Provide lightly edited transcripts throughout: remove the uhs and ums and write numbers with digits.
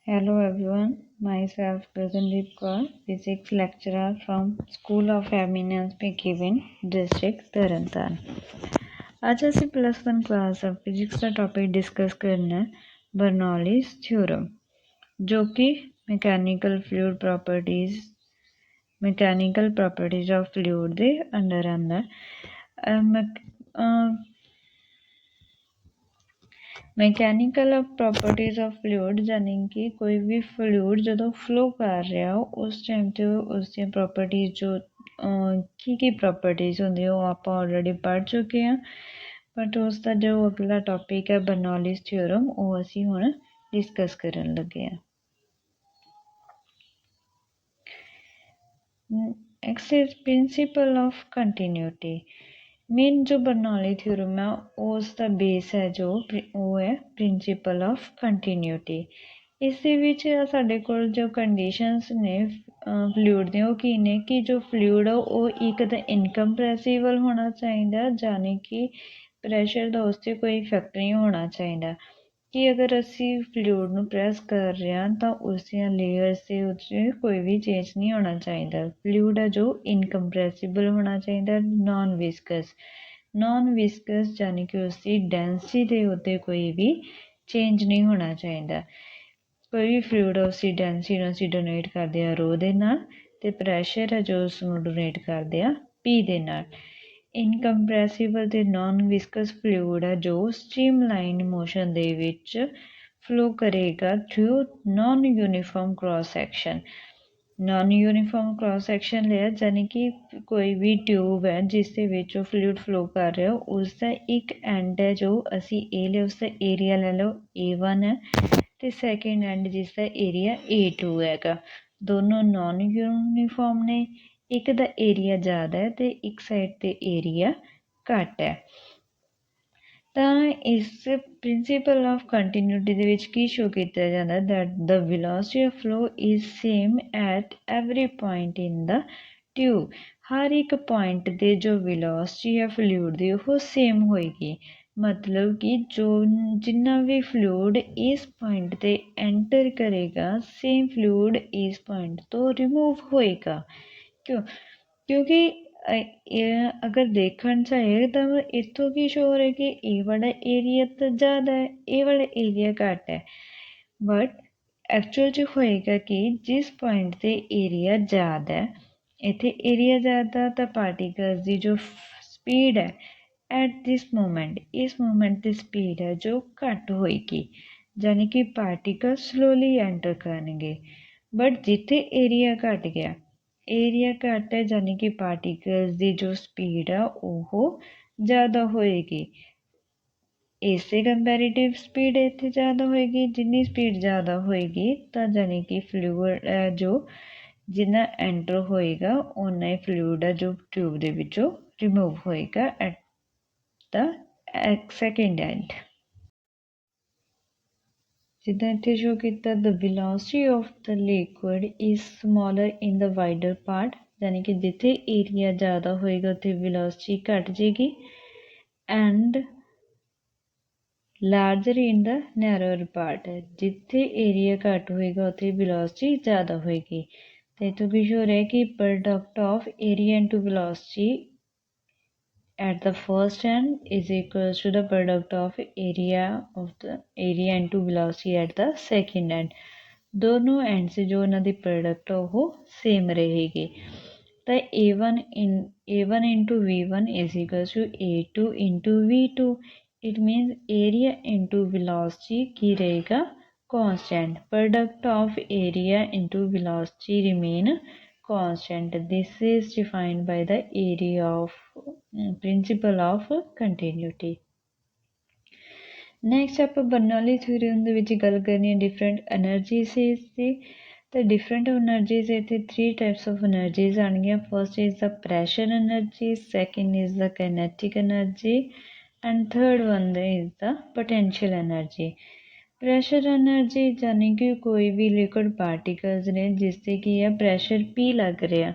Hello everyone, myself Gagandeep Kaur, Physics lecturer from School of Eminence Given, District Tarantan। आज ਅਸੀਂ +1 class of physics का topic discuss करना है Bernoulli's theorem, जो कि मैकेनिकल प्रॉपर्टीज ऑफ फ्लूइड ਦੇ under आंदा। मैकेनिकल प्रॉपर्टीज ऑफ फ्लूइड यानी कि कोई भी फ्लूइड जो फ्लो कर रहा हो उस टाइम तो उसकी प्रॉपर्टीज जो की प्रॉपर्टीज होंगी वो आप ऑलरेडी पढ़ चुके हैं, बट उसका जो अगला टॉपिक है बर्नौलीज थ्योरम वो असी हुण डिस्कस करन लगे हैं। Next is principal of continuity. Main जो बर्नौली थ्योरम है उसका बेस है जो वो है प्रिंसिपल ऑफ कंटिन्यूटी। इस साढ़े कोल जो कंडीशनस ने फ्लूइड दी वो की ने कि जो फ्लूइड है वो एक तो इनकंप्रैसिबल होना चाहिए, यानी कि प्रैशर का उस पर कोई इफैक्ट नहीं होना चाहिए कि अगर असी फ्लूइड ਨੂੰ ਪ੍ਰੈਸ ਕਰ ਰਹੇ ਹਾਂ ਤਾਂ ਉਸ ਦੀਆਂ ਲੇਅਰਸ ਦੇ ਉੱਤੇ ਕੋਈ ਵੀ ਚੇਂਜ ਨਹੀਂ ਹੋਣਾ ਚਾਹੀਦਾ। ਫਲੂਇਡ ਹੈ ਜੋ ਇਨਕੰਪਰੈਸਿਬਲ ਹੋਣਾ ਚਾਹੀਦਾ, ਨॉन ਵਿਸਕਸ यानी कि उसकी डेंसिटी ਦੇ ਉੱਤੇ ਕੋਈ ਵੀ ਚੇਂਜ ਨਹੀਂ ਹੋਣਾ ਚਾਹੀਦਾ। ਕੋਈ ਵੀ ਫਲੂਇਡ उसकी डेंसिटी ਨੂੰ ਅਸੀਂ ਡੋਨੇਟ ਕਰਦੇ ਆ ਰੋ ਦੇ ਨਾਲ ਤੇ ਪ੍ਰੈਸ਼ਰ ਹੈ ਜੋ ਉਸ ਨੂੰ ਡੋਨੇਟ ਕਰਦੇ ਆ ਪੀ ਦੇ ਨਾਲ। इनकंप्रैसिबल ਤੇ नॉन विस्कस फ्लूइड है जो स्ट्रीमलाइन मोशन ਦੇ ਵਿੱਚ फ्लो करेगा through non uniform cross section लिया, यानी कि कोई भी ट्यूब है जिस ਦੇ ਵਿੱਚ ਉਹ फ्लूइड फ्लो कर रहा हो उसका एक एंड है जो असी ए लिया उसका एरिया ले लो A1 है ਤੇ सैकेंड एंड जिसका एरिया A2 हैगा। दोनों नॉन यूनिफॉर्म ने, एक दा एरिया ज़्यादा है तो एक साइड ते एरिया घट है। तो इस प्रिंसिपल ऑफ कंटिन्यूटी दे विच की शो किया जाता है that the velocity of flow is same at every point in the tube. हर एक पॉइंट ते जो वेलोसिटी है फ्लूइड दी वो सेम होएगी, मतलब कि जो जिन्ना भी फ्लूइड इस पॉइंट ते एंटर करेगा सेम फ्लूइड इस पॉइंट तो रिमूव होएगा। क्यों? क्योंकि अगर देखण चाहे तो इतों की शो हो रहा है कि ए वाला एरिया तो ज़्यादा है, ए वाला एरिया घट है, बट एक्चुअल च होएगा कि जिस पॉइंट ते एरिया ज़्यादा है, इत्थे एरिया ज़्यादा तो पार्टिकल्स की जो स्पीड है एट दिस मोमेंट, इस मोमेंट की स्पीड है जो घट होएगी, यानी कि पार्टिकल स्लोली एंटर करेंगे। बट जिथे एरिया घट गया, एरिया घट है यानी कि पार्टिकल्स की जो स्पीड है वो ज़्यादा होएगी। इससे कंपैरेटिव स्पीड इतने ज़्यादा होएगी, जिन्नी स्पीड ज़्यादा होएगी तो यानी कि फ्लूइड जो जिन्ना एंटर होएगा उन्ना ही फ्लूइड है जो ट्यूब के विचों रिमूव होएगा एट द सैकेंड एंड। जिदा इत्थे शो किया the velocity of the liquid is smaller in the wider part, यानी कि जिथे एरिया ज़्यादा होएगा उत्थे वेलोसिटी घट जाएगी, and larger in the narrower part, जिथे एरिया घट होएगा उत्थे वेलोसिटी ज़्यादा होएगी। तो इतों भी शो रहा है कि product of area into velocity at the first end is equals to the product of area into velocity at the second end। दोनों एंड से जो उन्होंने प्रोडक्ट है वो सेम रहेगी। तो A1 into V1 is equals to A2 into V2। It means area into velocity की रहेगा constant, product of area into velocity remain constant। This is defined by the area of principle of continuity। Next आप Bernoulli theorem ਦੇ ਵਿੱਚ ਗੱਲ ਕਰਨੀ ਹੈ different energies ਦੀ। तो different energies इतने 3 टाइप्स ऑफ एनर्जीज आएंगे। First is the pressure energy, second is the kinetic energy and third one is the potential energy. Pressure energy यानी कि कोई भी लिक्विड पार्टिकल्स ने जिससे कि यह प्रैशर P लग रहा,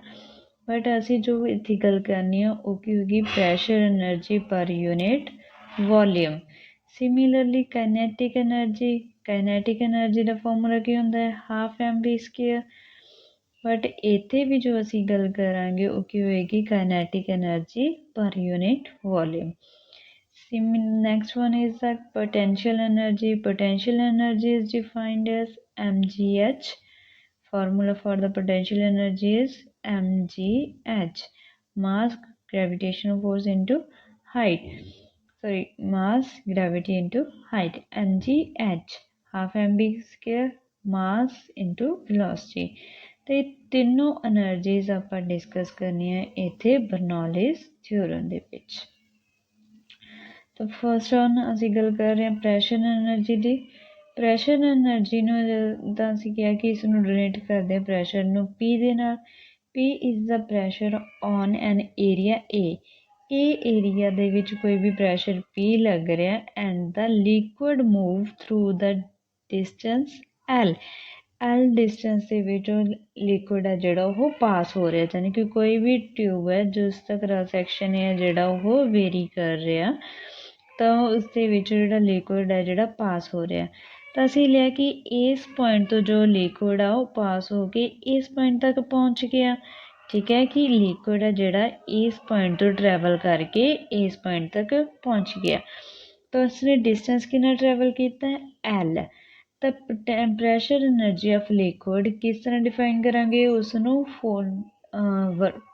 बट असी जो इतनी गल करनी है वो की होगी pressure energy per unit volume. Similarly kinetic energy ਦਾ ਫਾਰਮੂਲਾ ਕੀ ਹੁੰਦਾ ਹੈ ਹਾਫ mv²। ਬਟ ਇੱਥੇ ਵੀ ਜੋ ਅਸੀਂ ਗੱਲ ਕਰਾਂਗੇ ਉਹ ਕੀ ਹੋਏਗੀ kinetic energy per unit volume. Next one is that potential energy. Potential energy is defined as mgh. Formula for the potential energy is mgh, mass gravitational force into height. Sorry, mass gravity into height. mgh half mv², mass into velocity. ਤੇ ਤਿੰਨੋਂ energies ਆਪਾਂ discuss ਕਰਨੀਆਂ ਇੱਥੇ ਬਰਨੌਲੀਜ਼ theorem ਦੇ ਵਿੱਚ। ਤਾਂ first one ਅਸੀਂ ਗੱਲ ਕਰ ਰਹੇ ਹਾਂ ਪ੍ਰੈਸ਼ਰ ਐਨਰਜੀ ਦੀ। ਪ੍ਰੈਸ਼ਰ ਐਨਰਜੀ ਨੂੰ ਜਿੱਦਾਂ ਅਸੀਂ ਕਿਹਾ ਕਿ ਇਸ ਨੂੰ ਰਿਲੇਟ ਕਰਦੇ ਹਾਂ ਪ੍ਰੈਸ਼ਰ ਨੂੰ ਪੀ ਦੇ ਨਾਲ। P is the pressure on an area A. ਇਹ ਏਰੀਆ ਦੇ ਵਿੱਚ ਕੋਈ ਵੀ ਪ੍ਰੈਸ਼ਰ ਪੀ ਲੱਗ ਰਿਹਾ and the liquid move through the distance L. L distance ਦੇ ਵਿੱਚ ਉਹ ਲਿਕੁਇਡ ਹੈ ਜਿਹੜਾ ਉਹ ਪਾਸ ਹੋ ਰਿਹਾ, ਯਾਨੀ ਕਿ ਕੋਈ ਵੀ ਟਿਊਬ ਹੈ ਜਿਸ ਦਾ ਕ੍ਰਾਸ ਸੈਕਸ਼ਨ ਹੈ ਜਿਹੜਾ ਉਹ ਵੇਰੀ ਕਰ ਰਿਹਾ ਤਾਂ ਉਸ ਦੇ ਵਿੱਚ ਜਿਹੜਾ ਲਿਕੁਇਡ ਹੈ ਜਿਹੜਾ ਪਾਸ ਹੋ ਰਿਹਾ। ਤਾਂ ਅਸੀਂ ਲਿਆ ਕਿ ਇਸ ਪੁਆਇੰਟ ਤੋਂ ਜੋ ਲਿਕੁਇਡ ਆ ਉਹ ਪਾਸ ਹੋ ਕੇ ਇਸ ਪੁਆਇੰਟ ਤੱਕ ਪਹੁੰਚ ਗਿਆ। ਠੀਕ ਹੈ ਕਿ ਲਿਕੁਇਡ ਹੈ ਜਿਹੜਾ ਇਸ ਪੁਆਇੰਟ ਤੋਂ ਟਰੈਵਲ ਕਰਕੇ ਇਸ ਪੁਆਇੰਟ ਤੱਕ ਪਹੁੰਚ ਗਿਆ। ਤਾਂ ਉਸਨੇ ਡਿਸਟੈਂਸ ਕਿੰਨਾ ਟਰੈਵਲ ਕੀਤਾ ਐਲ। ਤਾਂ ਪ੍ਰੈਸ਼ਰ ਐਨਰਜੀ ਆਫ ਲਿਕੁਇਡ ਕਿਸ ਤਰ੍ਹਾਂ ਡਿਫਾਈਨ ਕਰਾਂਗੇ ਉਸਨੂੰ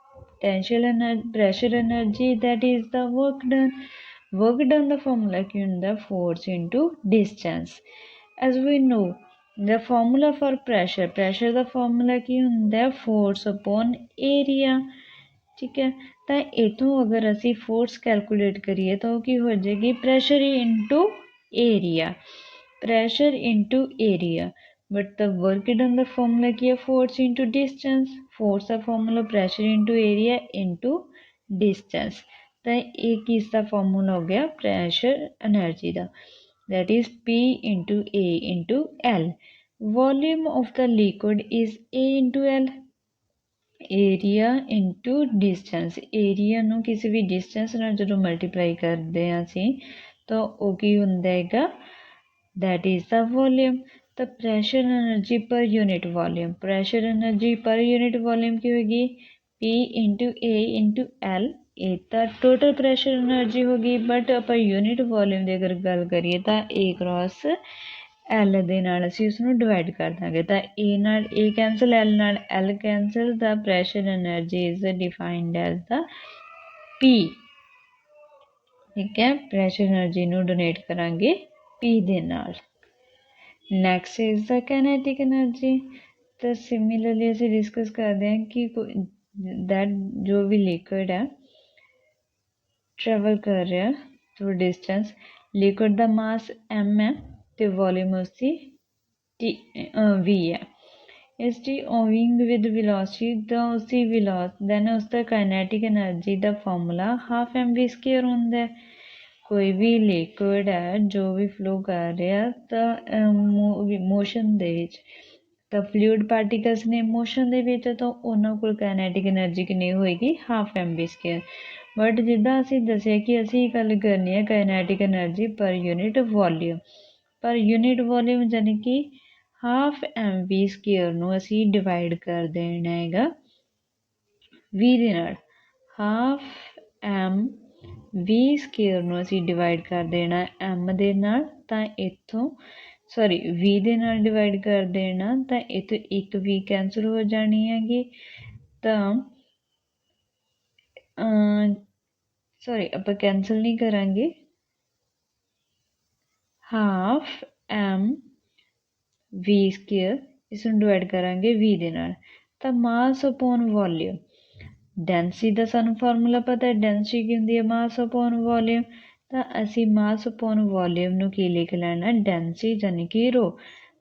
potential energy pressure energy that is the work done ਦਾ ਫਾਰਮੂਲਾ ਕੀ ਹੁੰਦਾ force into distance। as we know the formula for pressure ਦਾ ਫਾਰਮੂਲਾ ਕੀ ਹੁੰਦਾ force upon area। ਠੀਕ ਹੈ, ਤਾਂ ਇੱਥੋਂ ਅਗਰ ਅਸੀਂ ਫੋਰਸ ਕੈਲਕੂਲੇਟ ਕਰੀਏ ਤਾਂ ਉਹ ਕੀ ਹੋ ਜਾਏਗੀ pressure into area. pressure into area, but the work done the formula ਕੀ ਹੈ force into distance। force ਦਾ formula pressure into area into distance। ਤਾਂ ਇਹ ਕਿਸ ਦਾ formula ਹੋ ਗਿਆ pressure energy the, that is P into A into L। volume of the liquid is A into L। Area into distance. Area ਨੂੰ ਕਿਸੇ ਵੀ distance ਨਾਲ ਜਦੋਂ multiply ਕਰਦੇ ਹਾਂ ਅਸੀਂ ਤਾਂ ਉਹ ਕੀ ਹੁੰਦਾ ਹੈਗਾ that is the volume। ਤਾਂ pressure energy per unit volume. Pressure energy per unit volume ਕੀ ਹੋਏਗੀ P into A into L। ਇਹ ਤਾਂ ਟੋਟਲ ਪ੍ਰੈਸ਼ਰ ਐਨਰਜੀ ਹੋ ਗਈ, ਬਟ ਆਪਾਂ ਯੂਨਿਟ ਵੋਲਿਊਮ ਦੀ ਅਗਰ ਗੱਲ ਕਰੀਏ ਤਾਂ A ਕ੍ਰੋਸ L ਦੇ ਨਾਲ ਅਸੀਂ ਉਸਨੂੰ ਡਿਵਾਈਡ ਕਰ ਦਾਂਗੇ। ਤਾਂ A ਨਾਲ A ਕੈਂਸਲ, L ਨਾਲ L cancel. The pressure energy is defined as the P। ਠੀਕ ਹੈ, ਪ੍ਰੈਸ਼ਰ ਐਨਰਜੀ ਨੂੰ ਡੋਨੇਟ ਕਰਾਂਗੇ P ਦੇ ਨਾਲ। Next is the kinetic energy. ਤਾਂ ਸਿਮਿਲਰਲੀ ਅਸੀਂ ਡਿਸਕਸ ਕਰਦੇ ਹਾਂ ਕਿ ਦੈਟ ਜੋ ਵੀ ਲਿਕੁਇਡ ਹੈ ਟਰੈਵਲ ਕਰ ਰਿਹਾ ਥਰੂ ਡਿਸਟੈਂਸ। ਲਿਕੁਇਡ ਦਾ ਮਾਸ m ਹੈ ਤੇ ਵੋਲਿਊਮ ਉਸਦੀ v ਹੈ। ਇਸ ਦੀ ਓਵਿੰਗ ਵਿਦ ਵੈਲੋਸਿਟੀ ਤਾਂ ਉਸਦੀ ਦੈਨ ਉਸਦਾ ਕਾਈਨੈਟਿਕ ਐਨਰਜੀ ਦਾ ਫਾਰਮੂਲਾ ਹਾਫ mv² ਹੁੰਦਾ। ਕੋਈ ਵੀ ਲਿਕੁਇਡ ਹੈ ਜੋ ਵੀ ਫਲੋ ਕਰ ਰਿਹਾ ਤਾਂ ਮੋਸ਼ਨ ਦੇ ਵਿੱਚ, ਤਾਂ ਫਲੂਇਡ ਪਾਰਟੀਕਲਸ ਨੇ ਮੋਸ਼ਨ ਦੇ ਵਿੱਚ, ਤਾਂ ਉਹਨਾਂ ਕੋਲ ਕਾਈਨੈਟਿਕ ਐਨਰਜੀ ਕਿੰਨੀ ਹੋਏਗੀ ਹਾਫ mv²। ਬਟ ਜਿੱਦਾਂ ਅਸੀਂ ਦੱਸਿਆ ਕਿ ਅਸੀਂ ਗੱਲ ਕਰਨੀ ਹੈ kinetic energy per unit volume. ਪਰ ਯੂਨਿਟ ਵੋਲਿਊਮ ਯਾਨੀ ਕਿ ਹਾਫ mv² ਨੂੰ ਅਸੀਂ ਡਿਵਾਈਡ ਕਰ ਦੇਣਾ ਹੈਗਾ v ਦੇ ਨਾਲ। ਹਾਫ mv² ਨੂੰ ਅਸੀਂ ਡਿਵਾਈਡ ਕਰ ਦੇਣਾ m ਦੇ ਨਾਲ, ਤਾਂ ਇੱਥੋਂ v ਦੇ ਨਾਲ ਡਿਵਾਈਡ ਕਰ ਦੇਣਾ, ਤਾਂ ਇੱਥੋਂ ਇੱਕ v ਕੈਂਸਲ ਹੋ ਜਾਣੀ ਹੈਗੀ। ਤਾਂ ਆਪਾਂ ਕੈਂਸਲ ਨਹੀਂ ਕਰਾਂਗੇ, ਹਾਫ mv² ਇਸ ਨੂੰ ਡਿਵਾਈਡ ਕਰਾਂਗੇ v ਦੇ ਨਾਲ। ਤਾਂ ਮਾਸ ਅਪੋਨ ਵੋਲਿਊਮ, ਡੈਂਸਿਟੀ ਦਾ ਸਾਨੂੰ ਫਾਰਮੂਲਾ ਪਤਾ ਹੈ, ਡੈਂਸਿਟੀ ਕੀ ਹੁੰਦੀ ਹੈ ਮਾਸ ਅਪੋਨ ਵੋਲਿਊਮ। ਤਾਂ ਅਸੀਂ ਮਾਸ ਅਪੋਨ ਵੋਲਿਊਮ ਨੂੰ ਕੀ ਲਿਖ ਲੈਣਾ ਡੈਂਸਿਟੀ ਯਾਨੀ ਕਿ ਰੋ।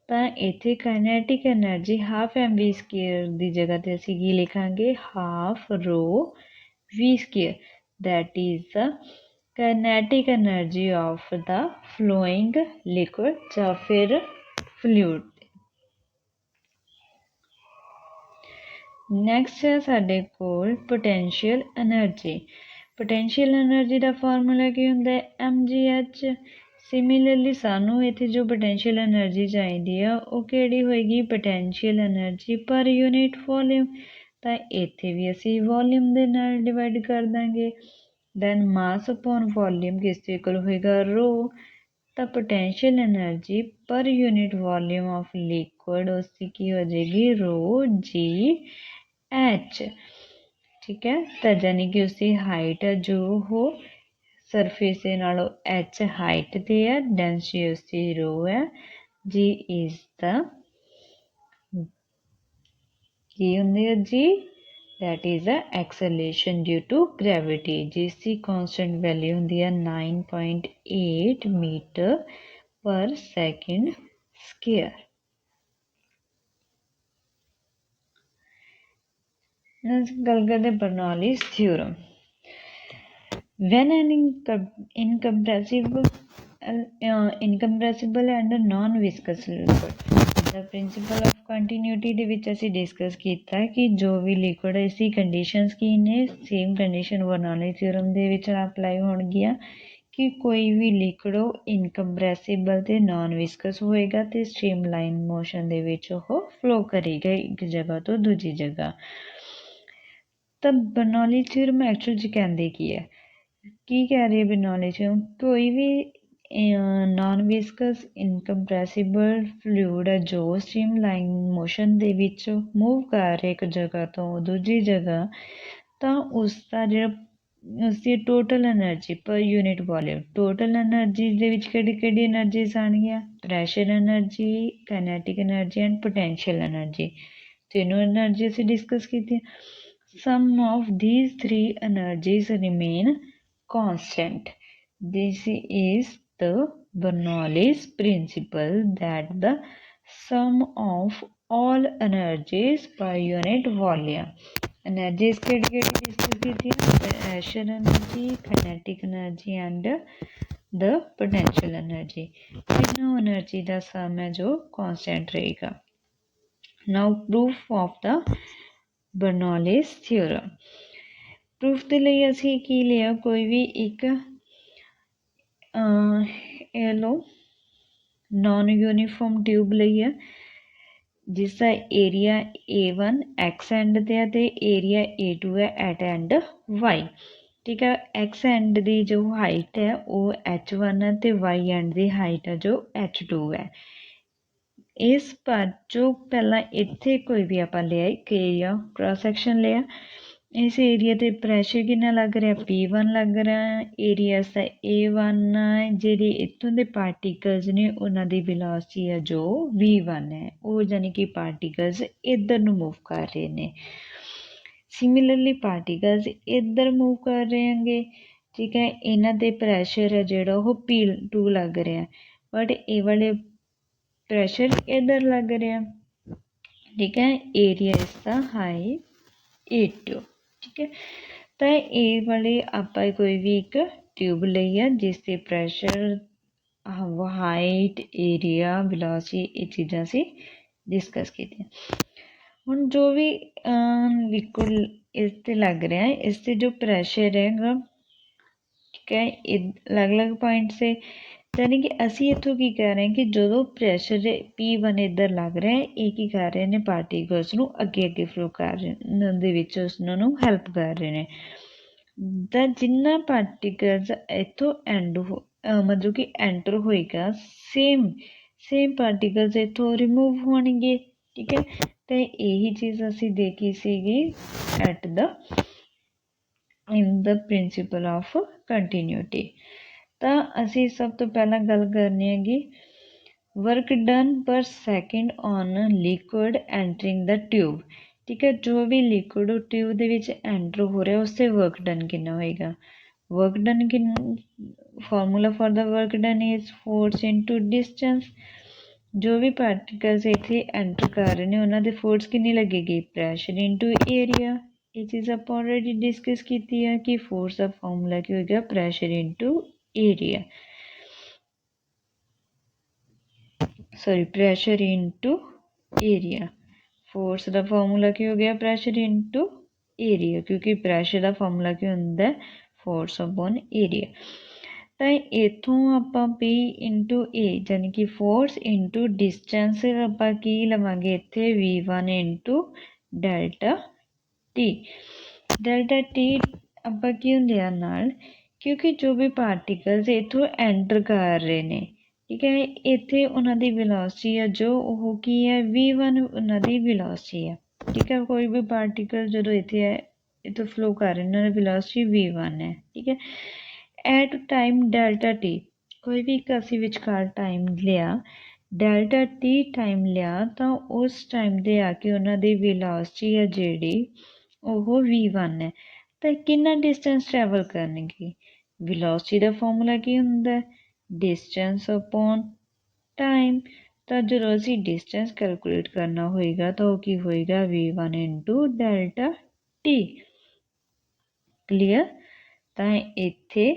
ਤਾਂ ਇੱਥੇ ਕਾਈਨੈਟਿਕ ਐਨਰਜੀ ਹਾਫ mv² ਦੀ ਜਗ੍ਹਾ 'ਤੇ ਅਸੀਂ ਕੀ ਲਿਖਾਂਗੇ ਹਾਫ ਰੋ v²। that is the kinetic energy of the flowing liquid ਜਾਂ ਫਿਰ fluid। ਨੈਕਸਟ ਹੈ ਸਾਡੇ ਕੋਲ ਪੋਟੈਂਸ਼ੀਅਲ ਐਨਰਜੀ। ਪੋਟੈਂਸ਼ੀਅਲ ਐਨਰਜੀ ਦਾ ਫਾਰਮੂਲਾ ਕੀ ਹੁੰਦਾ mgh। सिमिलरली सानू इत्थे जो पोटेंशियल एनर्जी चाहिदी है वो किहड़ी होएगी potential energy per unit volume ਤਾਂ ਇੱਥੇ भी ਅਸੀਂ वॉल्यूम ਦੇ ਨਾਲ डिवाइड कर देंगे दैन मास अपॉन वॉल्यूम किस ਦੇ इक्वल होएगा रो ਤਾਂ potential energy per unit volume of liquid उसकी की हो जाएगी रो जी एच ठीक है तो यानी कि उसकी हाइट है जो हो सरफेस ਦੇ ਨਾਲੋਂ h ਹਾਈਟ ਤੇ ਹੈ ਡੈਂਸਿਟੀ ਉਸਦੀ ਰੋ ਹੈ g ਇਜ਼ ਦਾ ਕੀ ਹੁੰਦੀ ਹੈ g that is the acceleration due to gravity ਜਿਸ ਦੀ constant value ਹੁੰਦੀ ਹੈ 9.8 ਮੀਟਰ ਪਰ ਸੈਕਿੰਡ ਸਕੁਅਰ ਗੱਲ ਕਰਦੇ ਬਰਨੌਲੀਜ਼ theorem when an incompressible and non-viscous liquid the principle of continuity ਦੇ ਵਿੱਚ ਅਸੀਂ ਡਿਸਕਸ ਕੀਤਾ ਕਿ ਜੋ ਵੀ ਲਿਕੁਇਡ ਇਸੀ ਕੰਡੀਸ਼ਨਸ ਕੀ ਨੇ ਸੇਮ ਕੰਡੀਸ਼ਨ ਬਰਨੌਲੀ ਥਿਊਰਮ ਦੇ ਵਿੱਚ ਅਪਲਾਈ ਹੋਣਗੀਆਂ ਕਿ ਕੋਈ ਵੀ ਲਿਕੁਇਡ ਉਹ ਇਨਕੰਪਰੈਸਿਬਲ ਤੇ ਨਾਨ ਵਿਸਕਸ ਹੋਏਗਾ ਤੇ ਸਟ੍ਰੀਮਲਾਈਨ ਮੋਸ਼ਨ ਦੇ ਵਿੱਚ ਉਹ ਫਲੋ ਕਰੇਗਾ ਇੱਕ ਜਗ੍ਹਾ ਤੋਂ ਦੂਜੀ ਜਗ੍ਹਾ ਤਾਂ ਬਰਨੌਲੀ ਥਿਊਰਮ ਐਕਚੁਅਲ 'ਚ ਕਹਿੰਦੇ ਕੀ ਹੈ ਕੀ ਕਹਿ ਰਹੀ ਹੈ ਬਰਨੌਲੀ ਥਿਊਰਮ ਕੋਈ ਵੀ ਨਾਨ ਵਿਸਕਸ ਇਨਕੰਪਰੈਸਿਬਲ ਫਲੂਇਡ ਹੈ ਜੋ ਸਟ੍ਰੀਮਲਾਈਨ ਮੋਸ਼ਨ ਦੇ ਵਿੱਚ ਮੂਵ ਕਰ ਰਿਹਾ ਇੱਕ ਜਗ੍ਹਾ ਤੋਂ ਦੂਜੀ ਜਗ੍ਹਾ ਤਾਂ ਉਸ ਦਾ ਜਿਹੜਾ ਉਸਦੀ total energy per unit volume total energy ਦੇ ਵਿੱਚ ਕਿਹੜੀ ਐਨਰਜੀਜ਼ ਆਉਣਗੀਆਂ pressure energy kinetic energy and potential energy ਤਿੰਨੋਂ ਐਨਰਜੀ ਅਸੀਂ ਡਿਸਕਸ ਕੀਤੀ some of these three energies remain constant. This is the Bernoulli's principle that the sum of all energies per unit volume. Energies discuss pressure energy, kinetic energy and the potential energy. तीनों energy का sum है जो constant रहेगा. Now proof of the Bernoulli's theorem proof ਦੇ ਲਈ ਅਸੀਂ ਕੀ ਲਿਆ ਕੋਈ ਵੀ ਇੱਕ ਇਹ ਲਓ ਨੋਨ ਯੂਨੀਫਾਰਮ ਟਿਊਬ ਲਈ ਹੈ ਜਿਸ ਦਾ ਏਰੀਆ A1 x ਐਂਡ ਤੇ ਹੈ ਤੇ ਏਰੀਆ A2 ਹੈ ਐਟ ਐਂਡ y ਠੀਕ ਹੈ x ਐਂਡ ਦੀ ਜੋ ਹਾਈਟ ਹੈ ਉਹ h1 ਹੈ ਤੇ y ਐਂਡ ਦੀ ਹਾਈਟ ਹੈ ਜੋ h2 ਹੈ ਇਸ ਪਰ ਜੋ ਪਹਿਲਾਂ ਇੱਥੇ ਕੋਈ ਵੀ ਆਪਾਂ ਲਿਆ ਇੱਕ ਏਰੀਆ ਕ੍ਰਾਸ ਸੈਕਸ਼ਨ ਲਿਆ ਇਸ ਏਰੀਆ 'ਤੇ ਪ੍ਰੈਸ਼ਰ ਕਿੰਨਾ ਲੱਗ ਰਿਹਾ P1 ਲੱਗ ਰਿਹਾ ਏਰੀਆ ਦਾ A1 ਜਿਹੜੇ ਇੱਥੋਂ ਦੇ ਪਾਰਟੀਕਲਸ ਨੇ ਉਹਨਾਂ ਦੀ ਵੈਲੋਸਿਟੀ ਹੈ ਜੋ V1 ਹੈ ਉਹ ਯਾਨੀ ਕਿ ਪਾਰਟੀਕਲਸ ਇੱਧਰ ਨੂੰ ਮੂਵ ਕਰ ਰਹੇ ਨੇ ਸਿਮਿਲਰਲੀ ਪਾਰਟੀਕਲਸ ਇੱਧਰ ਮੂਵ ਕਰ ਰਹੇ ਹੈਗੇ ਠੀਕ ਹੈ ਇਹਨਾਂ 'ਤੇ ਪ੍ਰੈਸ਼ਰ ਹੈ ਜਿਹੜਾ ਉਹ P2 ਲੱਗ ਰਿਹਾ ਬਟ ਇਹ ਵਾਲੇ ਪ੍ਰੈਸ਼ਰ ਇੱਧਰ ਲੱਗ ਰਿਹਾ ਠੀਕ ਹੈ ਏਰੀਆ ਇਸਦਾ ਹਾਈ A2 ਠੀਕ ਹੈ ਤਾਂ ਇਹ ਵਾਲੇ ਆਪਾਂ ਕੋਈ ਵੀ ਇੱਕ ਟਿਊਬ ਲਈ ਆ ਜਿਸ 'ਤੇ ਪ੍ਰੈਸ਼ਰ ਹਾਈਟ ਏਰੀਆ ਵੈਲੋਸਿਟੀ ਇਹ ਚੀਜ਼ਾਂ ਅਸੀਂ ਡਿਸਕਸ ਕੀਤੀਆਂ ਹੁਣ ਜੋ ਵੀ ਲਿਕੁਇਡ ਇਸ 'ਤੇ ਲੱਗ ਰਿਹਾ ਇਸ 'ਤੇ ਜੋ ਪ੍ਰੈਸ਼ਰ ਹੈਗਾ ਠੀਕ ਹੈ ਅਲੱਗ-ਅਲੱਗ ਪੁਆਇੰਟ 'ਤੇ ਯਾਨੀ ਕਿ ਅਸੀਂ ਇੱਥੋਂ ਕੀ ਕਹਿ ਰਹੇ ਹਾਂ ਕਿ ਜਦੋਂ ਪ੍ਰੈਸ਼ਰ P1 ਇੱਧਰ ਲੱਗ ਰਿਹਾ ਇਹ ਕੀ ਕਰ ਰਹੇ ਨੇ ਪਾਰਟੀਕਲਸ ਨੂੰ ਅੱਗੇ ਫਲੋ ਕਰ ਰਹੇ ਦੇ ਵਿੱਚ ਉਹਨਾਂ ਨੂੰ ਹੈਲਪ ਕਰ ਰਹੇ ਨੇ ਤਾਂ ਜਿੰਨਾ ਪਾਰਟੀਕਲਸ ਇੱਥੋਂ ਮਤਲਬ ਕਿ ਐਂਟਰ ਹੋਏਗਾ ਸੇਮ ਪਾਰਟੀਕਲਸ ਇੱਥੋਂ ਰਿਮੂਵ ਹੋਣਗੇ ਠੀਕ ਹੈ ਅਤੇ ਇਹੀ ਚੀਜ਼ ਅਸੀਂ ਦੇਖੀ ਸੀਗੀ in the principle of continuity ਤਾਂ ਅਸੀਂ ਸਭ ਤੋਂ ਪਹਿਲਾਂ ਗੱਲ ਕਰਨੀ ਹੈਗੀ ਵਰਕ ਡਨ ਪਰ second on liquid entering the tube ਠੀਕ ਹੈ ਜੋ ਵੀ ਲਿਕੁਇਡ ਟਿਊਬ ਦੇ ਵਿੱਚ ਐਂਟਰ ਹੋ ਰਿਹਾ ਉਸ 'ਤੇ ਵਰਕ ਡਨ ਕਿੰਨਾ ਹੋਏਗਾ work done formula for the work done is force into distance जो भी पार्टिकल्स ਇੱਥੇ ਐਂਟਰ ਕਰ ਰਹੇ ਨੇ ਉਹਨਾਂ ਦੇ ਫੋਰਸ ਕਿੰਨੀ ਲੱਗੇਗੀ ਪ੍ਰੈਸ਼ਰ ਇਨਟੂ ਏਰੀਆ ਇਹ ਚੀਜ਼ ਆਪਾਂ ਆਲਰੇਡੀ ਡਿਸਕਸ ਕੀਤੀ ਹੈ ਕਿ ਫੋਰਸ ਦਾ ਫਾਰਮੂਲਾ ਕੀ ਹੋਏਗਾ pressure into area pressure into area force ਦਾ ਫਾਰਮੂਲਾ ਕੀ ਹੋ ਗਿਆ pressure into area ਕਿਉਂਕਿ pressure ਦਾ ਫਾਰਮੂਲਾ ਕੀ ਹੁੰਦਾ force upon area ਤਾਂ ਇੱਥੋਂ ਆਪਾਂ P ਇੰਟੂ A ਯਾਨੀ ਕਿ ਫੋਰਸ ਇੰਟੂ ਡਿਸਟੈਂਸ ਆਪਾਂ ਕੀ ਲਵਾਂਗੇ ਇੱਥੇ V1 into delta T। Delta T ਆਪਾਂ ਕਿਉਂ ਲਿਆ ਨਾਲ, ਕਿਉਂਕਿ ਜੋ ਵੀ ਪਾਰਟੀਕਲਸ ਇੱਥੋਂ ਐਂਟਰ ਕਰ ਰਹੇ ਨੇ, ਠੀਕ ਹੈ, ਇੱਥੇ ਉਹਨਾਂ ਦੀ ਵੈਲੋਸਿਟੀ ਆ ਜੋ ਉਹ ਕੀ ਹੈ V1 ਉਹਨਾਂ ਦੀ ਵੈਲੋਸਿਟੀ ਹੈ, ਠੀਕ ਹੈ। ਕੋਈ ਵੀ ਪਾਰਟੀਕਲ ਜਦੋਂ ਇੱਥੇ ਹੈ ਇੱਥੋਂ ਫਲੋ ਕਰ ਰਹੇ ਨੇ ਉਹਨਾਂ ਦੀ ਵੈਲੋਸਿਟੀ V1 ਹੈ, ਠੀਕ ਹੈ। ਐਟ ਟਾਈਮ ਡੈਲਟਾ T ਕੋਈ ਵੀ ਇੱਕ ਅਸੀਂ ਵਿਚਕਾਰ ਟਾਈਮ ਲਿਆ, ਡੈਲਟਾ T ਟਾਈਮ ਲਿਆ, ਤਾਂ ਉਸ ਟਾਈਮ ਦੇ ਆ ਕੇ ਉਹਨਾਂ ਦੀ ਵੈਲੋਸਿਟੀ ਹੈ ਜਿਹੜੀ ਉਹ V1 ਹੈ। ਤਾਂ ਕਿੰਨਾ ਡਿਸਟੈਂਸ ਟਰੈਵਲ ਕਰਨਗੇ, ਵੈਲੋਸਿਟੀ ਦਾ ਫਾਰਮੂਲਾ ਕੀ ਹੁੰਦਾ, ਡਿਸਟੈਂਸ ਅਪੋਨ ਟਾਈਮ। ਤਾਂ ਜਦੋਂ ਅਸੀਂ ਡਿਸਟੈਂਸ ਕੈਲਕੂਲੇਟ ਕਰਨਾ ਹੋਏਗਾ ਤਾਂ ਉਹ ਕੀ ਹੋਏਗਾ V1 into delta T। Clear. ਤਾਂ ਇੱਥੇ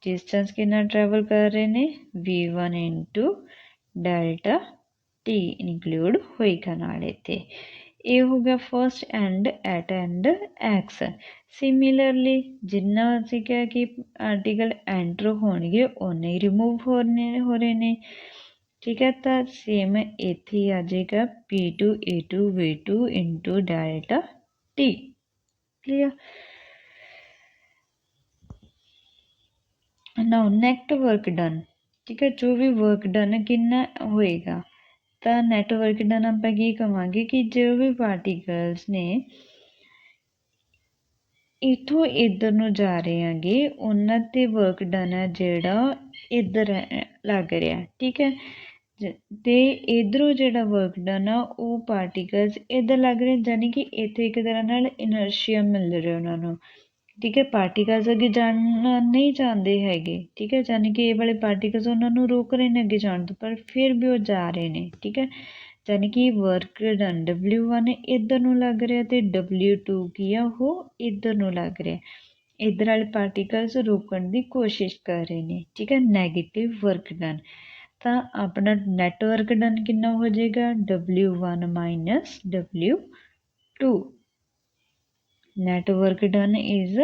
ਡਿਸਟੈਂਸ ਕਿੰਨਾ ਟਰੈਵਲ ਕਰ ਰਹੇ ਨੇ V1 into delta T include ਹੋਏਗਾ ਨਾਲ ਇੱਥੇ। ਇਹ ਹੋ ਗਿਆ first end at end X. Similarly ਜਿੰਨਾ ਅਸੀਂ ਕਿਹਾ ਕਿ ਆਰਟੀਕਲ ਐਂਟਰ ਹੋਣਗੇ ਓਨੇ ਹੀ ਰਿਮੂਵ ਹੋ ਰਹੇ ਨੇ, ਠੀਕ ਹੈ। ਤਾਂ ਸੇਮ ਇੱਥੇ ਆ ਜਾਏਗਾ P2 A2 V2 into delta T। Clear. Now net work done, ਠੀਕ ਹੈ, ਜੋ ਵੀ ਵਰਕ ਡਨ ਕਿੰਨਾ ਹੋਏਗਾ, ਤਾਂ ਨੈਟ ਵਰਕ ਡਨ ਆਪਾਂ ਕੀ ਕਵਾਂਗੇ ਕਿ ਜੋ ਵੀ ਪਾਰਟੀਕਲਸ ਨੇ ਇੱਥੋਂ ਇੱਧਰ ਨੂੰ ਜਾ ਰਹੇ ਹੈਗੇ ਉਹਨਾਂ 'ਤੇ ਵਰਕ ਡਨ ਹੈ ਜਿਹੜਾ ਇੱਧਰ ਲੱਗ ਰਿਹਾ, ਠੀਕ ਹੈ। ਅਤੇ ਇੱਧਰੋਂ ਜਿਹੜਾ ਵਰਕ ਡਨ ਆ ਉਹ ਪਾਰਟੀਕਲਸ ਇੱਧਰ ਲੱਗ ਰਹੇ, ਯਾਨੀ ਕਿ ਇੱਥੇ ਇੱਕ ਤਰ੍ਹਾਂ ਨਾਲ ਇਨਰਸ਼ੀਆ ਮਿਲ ਰਿਹਾ ਉਹਨਾਂ ਨੂੰ, ਠੀਕ ਹੈ। ਪਾਰਟੀਕਲਸ ਅੱਗੇ ਜਾਣਾ ਨਹੀਂ ਚਾਹੁੰਦੇ ਹੈਗੇ, ਠੀਕ ਹੈ, ਯਾਨੀ ਕਿ ਇਹ ਵਾਲੇ ਪਾਰਟੀਕਲਸ ਉਹਨਾਂ ਨੂੰ ਰੋਕ ਰਹੇ ਨੇ ਅੱਗੇ ਜਾਣ ਤੋਂ, ਪਰ ਫਿਰ ਵੀ ਉਹ ਜਾ ਰਹੇ ਨੇ, ਠੀਕ ਹੈ। ਯਾਨੀ ਕਿ ਵਰਕ ਡਨ W1 ਇੱਧਰ ਨੂੰ ਲੱਗ ਰਿਹਾ ਅਤੇ W2 ਕੀ ਆ ਉਹ ਇੱਧਰ ਨੂੰ ਲੱਗ ਰਿਹਾ। ਇੱਧਰ ਵਾਲੇ ਪਾਰਟੀਕਲਸ ਰੋਕਣ ਦੀ ਕੋਸ਼ਿਸ਼ ਕਰ ਰਹੇ ਨੇ, ਠੀਕ ਹੈ, ਨੈਗੇਟਿਵ ਵਰਕ ਡਨ। ਤਾਂ ਆਪਣਾ ਨੈਟ ਵਰਕ ਡਨ ਕਿੰਨਾ ਹੋ ਜਾਏਗਾ W1 minus W2। Net work done is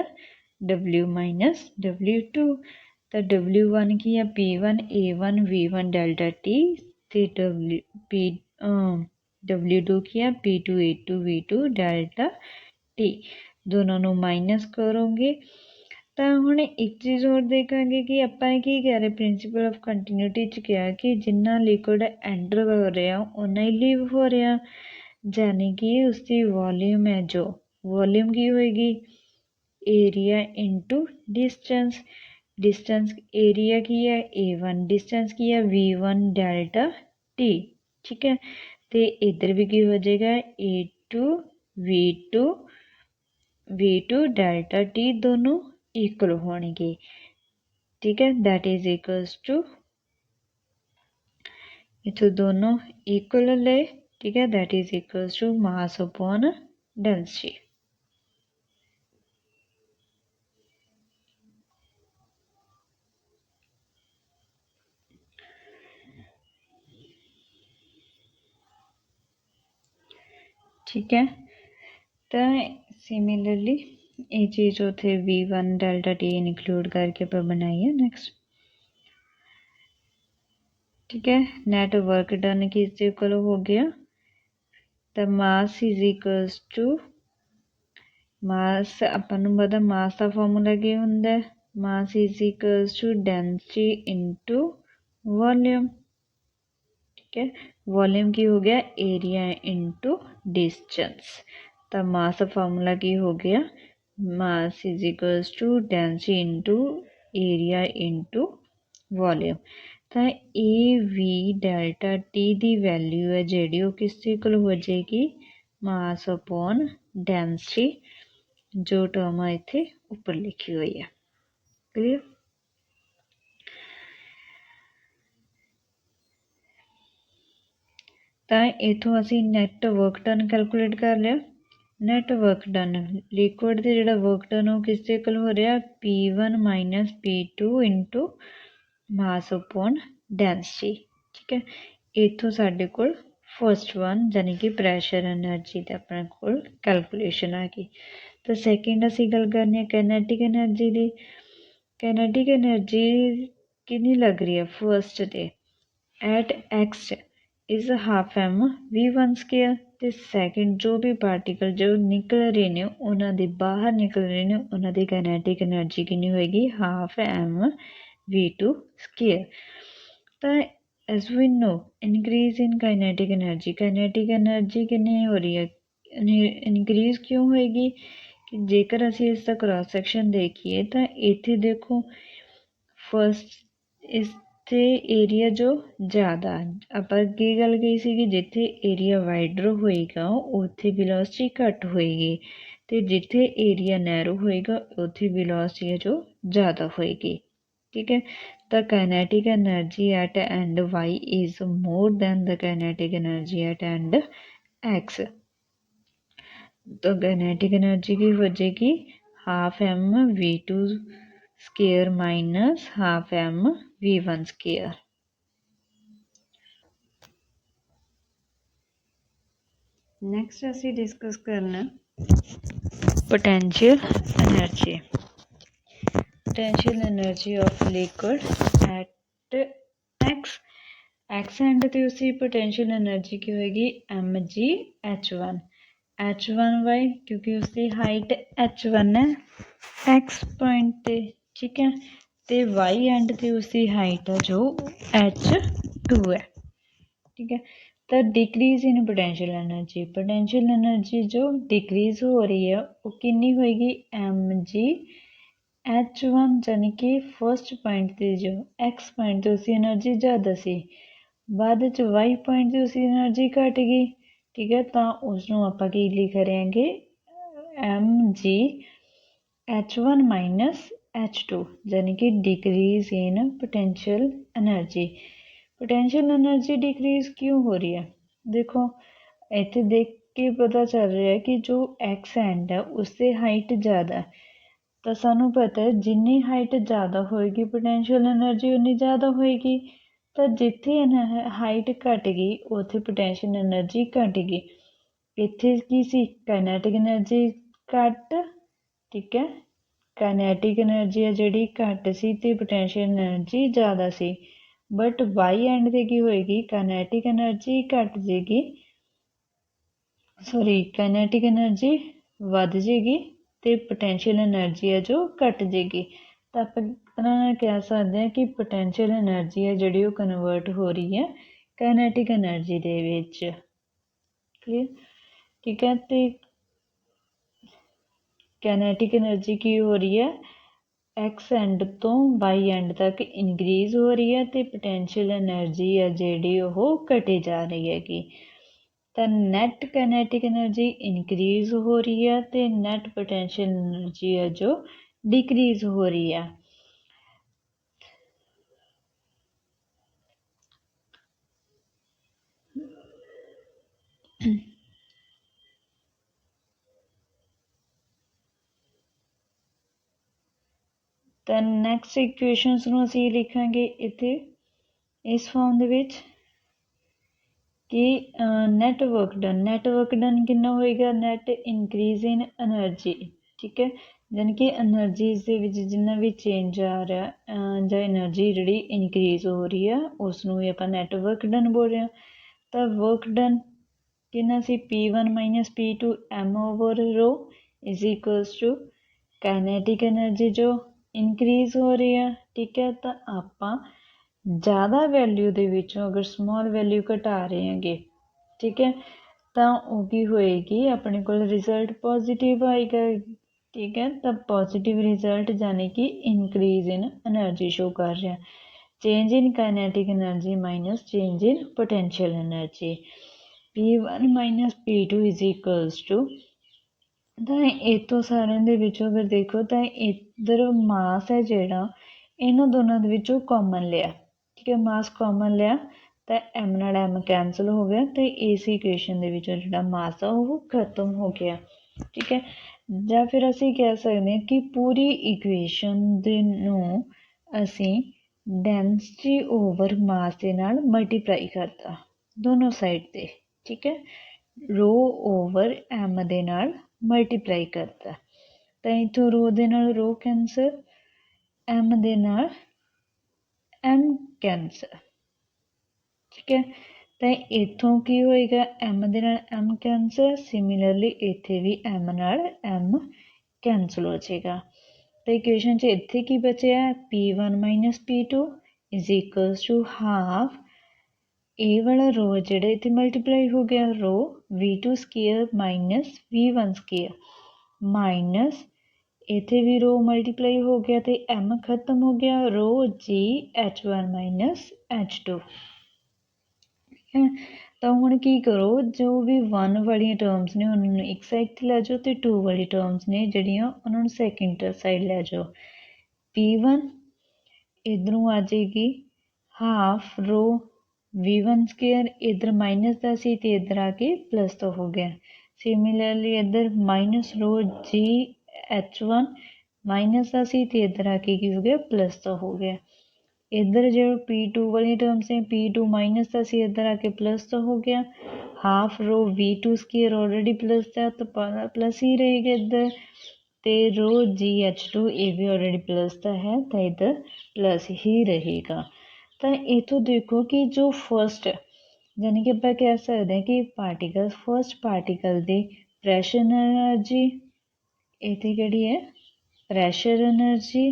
W minus W2। ਤਾਂ W1 ਕੀ ਆ P1 A1 V1 delta T ਅਤੇ W2 ਕੀ ਆ P2 A2 V2 delta T। ਦੋਨਾਂ ਨੂੰ ਮਾਈਨਸ ਕਰੋਗੇ ਤਾਂ ਹੁਣ ਇੱਕ ਚੀਜ਼ ਹੋਰ ਦੇਖਾਂਗੇ ਕਿ ਆਪਾਂ ਕੀ ਕਹਿ ਰਹੇ ਪ੍ਰਿੰਸੀਪਲ ਆਫ ਕੰਟੀਨਿਊਟੀ 'ਚ ਕਿਹਾ ਕਿ ਜਿੰਨਾ ਲਿਕੁਇਡ ਐਂਟਰ ਹੋ ਰਿਹਾ ਓਨਾ ਹੀ ਲੀਵ ਹੋ ਰਿਹਾ, ਯਾਨੀ ਕਿ ਉਸਦੀ ਵੋਲੀਊਮ ਹੈ ਜੋ ਵੋਲੀਊਮ ਕੀ ਹੋਏਗੀ area into distance. Distance area ਕੀ ਹੈ A1, ਡਿਸਟੈਂਸ ਕੀ ਹੈ V1 ਡੈਲਟਾ T, ਠੀਕ ਹੈ। ਅਤੇ ਇੱਧਰ ਵੀ ਕੀ ਹੋ ਜਾਏਗਾ A2 V2 ਡੈਲਟਾ T ਦੋਨੋਂ ਇਕੁਅਲ ਹੋਣਗੇ, ਠੀਕ ਹੈ। ਦੈਟ ਇਜ਼ ਇਕੁਅਲਸ ਟੂ ਇੱਥੋਂ ਦੋਨੋਂ ਇਕੁਅਲ ਲਏ, ਠੀਕ ਹੈ, that is equals to mass upon density. ਠੀਕ ਹੈ। ਤਾਂ ਸਿਮਿਲਰਲੀ ਇਹ ਚੀਜ਼ ਉੱਥੇ V1 ਡੈਲਟਾ T ਇਨਕਲੂਡ ਕਰਕੇ ਆਪਾਂ ਬਣਾਈ ਹੈ ਨੈਕਸਟ, ਠੀਕ ਹੈ। ਨੈਟ ਵਰਕ ਡਨ ਕਿਸ ਦੇ ਇਕੁਅਲ ਹੋ ਗਿਆ, ਤਾਂ mass is equals to mass, ਆਪਾਂ ਨੂੰ ਪਤਾ ਮਾਸ ਦਾ ਫਾਰਮੂਲਾ ਕੀ ਹੁੰਦਾ, mass is equals to density into volume, ਠੀਕ ਹੈ। ਵੋਲੀਅਮ ਕੀ ਹੋ ਗਿਆ ਏਰੀਆ ਇੰਟੂ ਡਿਸਟੈਂਸ। ਤਾਂ ਮਾਸ ਦਾ ਫਾਰਮੂਲਾ ਕੀ ਹੋ ਗਿਆ mass is equals to density into area into volume. ਤਾਂ ਇਹ ਵੀ ਡੈਲਟਾ T ਦੀ ਵੈਲਿਊ ਹੈ ਜਿਹੜੀ ਉਹ ਕਿਸ ਦੇ ਇਕੁਅਲ ਹੋ ਜਾਏਗੀ ਮਾਸ ਅਪੋਨ ਡੈਂਸਿਟੀ, ਜੋ ਟਰਮ ਆ ਇੱਥੇ ਉੱਪਰ ਲਿਖੀ ਹੋਈ ਹੈ। ਕਲੀਅਰ। ਤਾਂ ਇੱਥੋਂ ਅਸੀਂ ਨੈਟ ਵਰਕ ਡਨ ਕੈਲਕੂਲੇਟ ਕਰ ਲਿਆ। ਨੈਟ ਵਰਕ ਡਨ ਲਿਕੁਇਡ 'ਤੇ ਜਿਹੜਾ ਵਰਕ ਡਨ ਉਹ ਕਿਸ ਦੇ ਇਕੁਅਲ ਹੋ ਰਿਹਾ P1 ਮਾਈਨਸ P2 ਇੰਟੂ ਮਾਸ ਅਪੋਨ ਡੈਂਸਿਟੀ, ਠੀਕ ਹੈ। ਇੱਥੋਂ ਸਾਡੇ ਕੋਲ ਫਸਟ ਵਨ ਯਾਨੀ ਕਿ ਪ੍ਰੈਸ਼ਰ ਐਨਰਜੀ ਦਾ ਆਪਣੇ ਕੋਲ ਕੈਲਕੂਲੇਸ਼ਨ ਆ ਗਈ। ਤਾਂ ਸੈਕਿੰਡ ਅਸੀਂ ਗੱਲ ਕਰਨੀ ਹੈ ਕਾਈਨੈਟਿਕ ਐਨਰਜੀ ਦੀ। ਕਾਈਨੈਟਿਕ ਐਨਰਜੀ ਕਿੰਨੀ ਲੱਗ ਰਹੀ ਹੈ ਫਸਟ ਤੇ at X is half M v1 square ਤੇ ਸੈਕਿੰਡ ਜੋ ਵੀ ਪਾਰਟੀਕਲ ਜੋ ਨਿਕਲ ਰਹੇ ਨੇ ਉਹਨਾਂ ਦੇ ਬਾਹਰ ਨਿਕਲ ਰਹੇ ਨੇ ਉਹਨਾਂ ਦੀ ਕਾਈਨੈਟਿਕ ਐਨਰਜੀ ਕਿੰਨੀ ਹੋਏਗੀ ਹਾਫ ਐਮ v2 ਸਕੇਅਰ। ਤਾਂ as we know increase in kinetic energy ਕਿੰਨੀ ਹੋ ਰਹੀ ਹੈ ਇਨਕਰੀਜ਼ ਕਿਉਂ ਹੋਏਗੀ ਕਿ ਜੇਕਰ ਅਸੀਂ ਇਸ ਦਾ ਕ੍ਰਾਸ ਸੈਕਸ਼ਨ ਦੇਖੀਏ ਤਾਂ ਇੱਥੇ ਦੇਖੋ ਫਸਟ ਇੱਥੇ ਏਰੀਆ ਜੋ ਜ਼ਿਆਦਾ ਆਪਾਂ ਕੀ ਗੱਲ ਕਹੀ ਸੀਗੀ ਜਿੱਥੇ ਏਰੀਆ ਵਾਈਡਰ ਹੋਏਗਾ ਉੱਥੇ ਵੈਲੋਸਿਟੀ ਘੱਟ ਹੋਏਗੀ ਤੇ ਜਿੱਥੇ ਏਰੀਆ ਨੈਰੋ ਹੋਏਗਾ ਉੱਥੇ ਵੈਲੋਸਿਟੀ ਜੋ ਜ਼ਿਆਦਾ ਹੋਏਗੀ। ਠੀਕ ਹੈ the kinetic energy at end y is more than the kinetic energy at end x तो kinetic energy की हो जाएगी half M v2 square minus half M v1 square. Next असी डिस्कस करना potential energy. Potential energy of liquid at X end ते उसकी potential energy की होगी mg(h1) h1 क्योंकि उसकी हाइट h1 है एक्स पॉइंट ते ठीक है ते वाई एंड ते उसकी हाइट है जो h2 है। ठीक है तो डिक्रीज इन पोटेंशियल एनर्जी जो डिक्रीज हो रही है वो कितनी होएगी mg(h1) यानी कि फर्स्ट पॉइंट ते जो एक्स पॉइंट ते उसकी एनर्जी ज़्यादा सी बाद च वाई पॉइंट ते उसकी एनर्जी घट गई। ठीक है तो उसनों आप की लिख रहेंगे mg(h1 माइनस h2) यानी कि decrease in potential energy decrease क्यों हो रही है देखो इतने देख के पता चल रहा है कि जो एक्स एंड है उससे हाइट ज़्यादा है तो सानू पता है जिन्नी हाइट ज़्यादा होएगी पोटेंशियल एनर्जी उन्नी ज़्यादा होएगी तो जिथे हाइट घट गई उत्थे पोटेंशियल एनर्जी घट गई इत्थे की सी काइनेटिक एनर्जी घट। ठीक है काइनेटिक एनर्जी है जिहड़ी घट सी ते पोटेंशियल एनर्जी ज़्यादा सी बट वाई एंड ते की होएगी काइनेटिक एनर्जी घट जाएगी सॉरी काइनेटिक एनर्जी वध जाएगी तो पोटेंशियल एनर्जी है जो घट जाएगी तो आप कह सकते हैं कि पोटेंशियल एनर्जी है जी कन्वर्ट हो रही है काइनेटिक एनर्जी दे विच। क्लियर ठीक है तो काइनेटिक एनर्जी की हो रही है एक्स एंड तो वाई एंड तक इनक्रीज हो रही है तो पोटेंशियल एनर्जी है जी घटी जा रही हैगी तो नैट काइनेटिक एनर्जी इनक्रीज हो रही है तो नैट पोटेंशियल एनर्जी है जो डिक्रीज हो रही है। तो नैक्सट इक्वेशनस नूं असीं लिखांगे इत्थे इस फॉर्म दे विच कि नैट वर्क डन कितना होएगा नैट इनक्रीज इन एनर्जी। ठीक है यानी कि एनर्जीज दे विच जिन्ना भी चेंज आ रहा जां एनर्जी जिहड़ी इनक्रीज हो रही है उसनूं ही आपां नैट वर्क डन बोल रहे हैं। तो वर्क डन कितना सी P1 minus P2 m/ρ is equals to kinetic energy जो इनक्रीज हो रही है। ठीक है तो आपां ज़्यादा वैल्यू दे विचों अगर स्मॉल वैल्यू घटा रहे हैं ठीक है तो वो की होएगी अपने को रिजल्ट पॉजिटिव आएगा। ठीक है तो पॉजिटिव रिजल्ट यानी कि इनक्रीज इन एनर्जी शो कर रहा है change in kinetic energy minus change in potential energy P1 minus P2 is equals to तो इतों सारे दे विचों अगर देखो तो इधर मास है जिहड़ा इन्हों दोनों दे विचों कॉमन लिया। ठीक है मास कॉमन लिया तो एम नाल एम कैंसल हो गया तो इस इक्वेशन दे विचों जिहड़ा मास है वो खत्म हो गया। ठीक है ਜਾਂ फिर ਅਸੀਂ कह सकते हैं कि पूरी इक्वेशन ਦੇ ਨੂੰ ਅਸੀਂ ਡੈਂਸਿਟੀ ਓਵਰ ਮਾਸ ਦੇ ਨਾਲ ਮਲਟੀਪਲਾਈ ਕਰਤਾ ਦੋਨੋਂ ਸਾਈਡ ਤੇ। ਠੀਕ ਹੈ ਰੋ ਓਵਰ ਐਮ ਦੇ ਨਾਲ ਮਲਟੀਪਲਾਈ ਕਰਤਾ ਤਾਂ ਇਥੋਂ ਰੋ ਦੇ ਨਾਲ ਰੋ ਕੈਂਸਲ एम दे नाल एम कैंसल, ठीक है। तो इथों की होएगा एम दे नाल एम कैंसल, सिमिलरली इत्थे भी एम नाल एम कैंसल हो जाएगा। तो इक्वेशन च इत्थे की बचया P1 minus P2 is equals to half ए वाला रो जिहड़ा इत्थे मल्टीप्लाई हो गया rho V2 square minus V1 square minus इत्थे भी रो मल्टीप्लाई हो गया तो एम खत्म हो गया रो जी H1 माइनस H2, ठीक है। तो हुण की करो जो भी 1 वाली टर्म्स ने उन्होंने एक साइड ते लै जाओ तो 2 वाली टर्म्स ने जिहड़ियां उन्होंने सैकेंड साइड लै जाओ। P1 इधरों आ जाएगी हाफ रो V1 स्केयर इधर माइनस का सी ते इधर आके प्लस तो हो गया। सिमिलरली इधर माइनस रो जी H1 माइनस का सी ते इधर आके की हो गया प्लस तो हो गया। इधर जो P2 वाली टर्म्स हैं P2 माइनस का सी इधर आके प्लस तो हो गया। Half rho V2 square already plus था तो प्लस ही रहेगा इधर, तो रो GH2 ये भी ऑलरेडी प्लस का है तो इधर प्लस ही रहेगा। तो इथों देखो कि जो फर्स्ट यानी कि आप कह सकते हैं कि पार्टिकल फर्स्ट पार्टिकल की प्रैशर एनर्जी इतनी किहड़ी है प्रैशर एनर्जी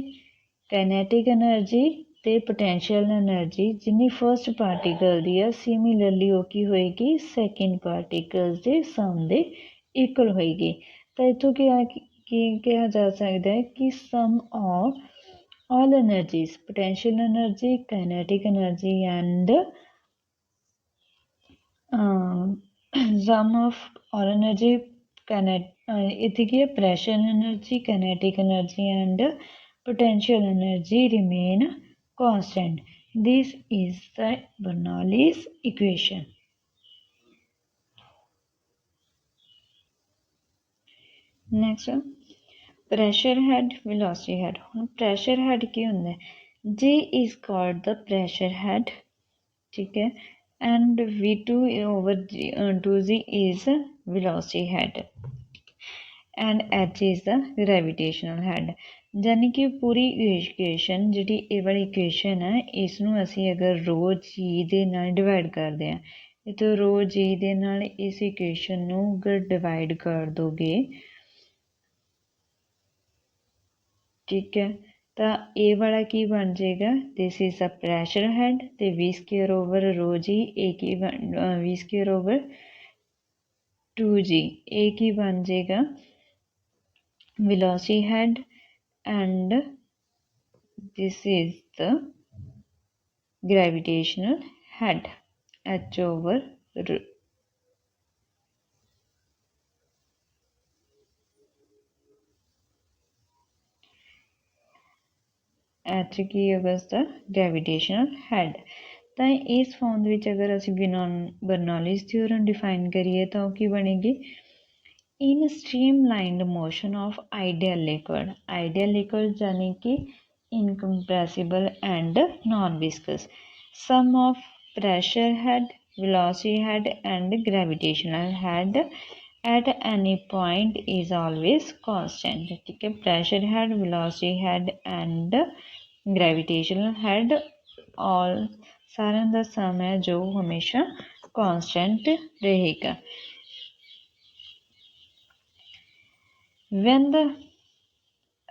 काइनेटिक एनर्जी ते पोटेंशियल एनर्जी जिन्नी फर्स्ट पार्टिकल दी है सिमिलरली वो की होएगी सैकेंड पार्टिकल्स दे सम दे इक्वल होएगी। तो इतों क्या कहा जा सकता है कि sum of all energies potential energy kinetic energy and sum of all energy इतनी की pressure energy kinetic energy and potential energy remain constant. This is the Bernoulli's equation. Next pressure head velocity head। pressure head की होंगे J is called the pressure head, ठीक है, and V2 over G, 2G is velocity head and H is the gravitational head। यानी कि पूरी equation जी ये वाली equation है इसनों असी अगर रो जी दे नाल डिवाइड करते हैं तो रो जी दे नाल इस इक्वेशन नूं अगर डिवाइड कर दोगे, ठीक है, तो ए वाला की बन जाएगा this is a pressure head तो V स्केयर ओवर रो जी ए की V स्केयर ओवर 2G ए की बन जाएगा velocity head and this is the gravitational head H over R। H की अवस्था gravitational head। तो इस फॉर्म विच अगर असी बर्नौलीज थ्योरम डिफाइन करिए तो की बनेगी in streamlined motion of ideal liquid यानी कि incompressible and non viscous sum of pressure head velocity head and gravitational head at any point is always constant, ठीक है। Pressure head velocity head and gravitational head all सारे का सम है जो हमेशा constant रहेगा। when the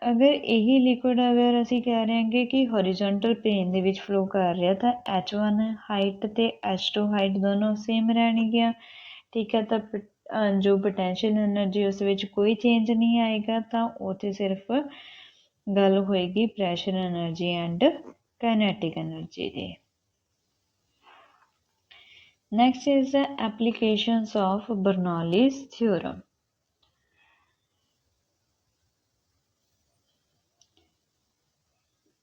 अगर यही लिक्विड अगर असी कह रहे हैं कि हॉरिजॉन्टल प्लेन दे विच फ्लो कर रहा था H1 हाइट ते H2 हाइट दोनों सेम रहणगियां, ठीक है। तो जो पोटेंशियल एनर्जी उस विच कोई चेंज नहीं आएगा तो उत्थे सिर्फ गल होएगी pressure energy and kinetic energy the. Next is the applications of Bernoulli's theorem.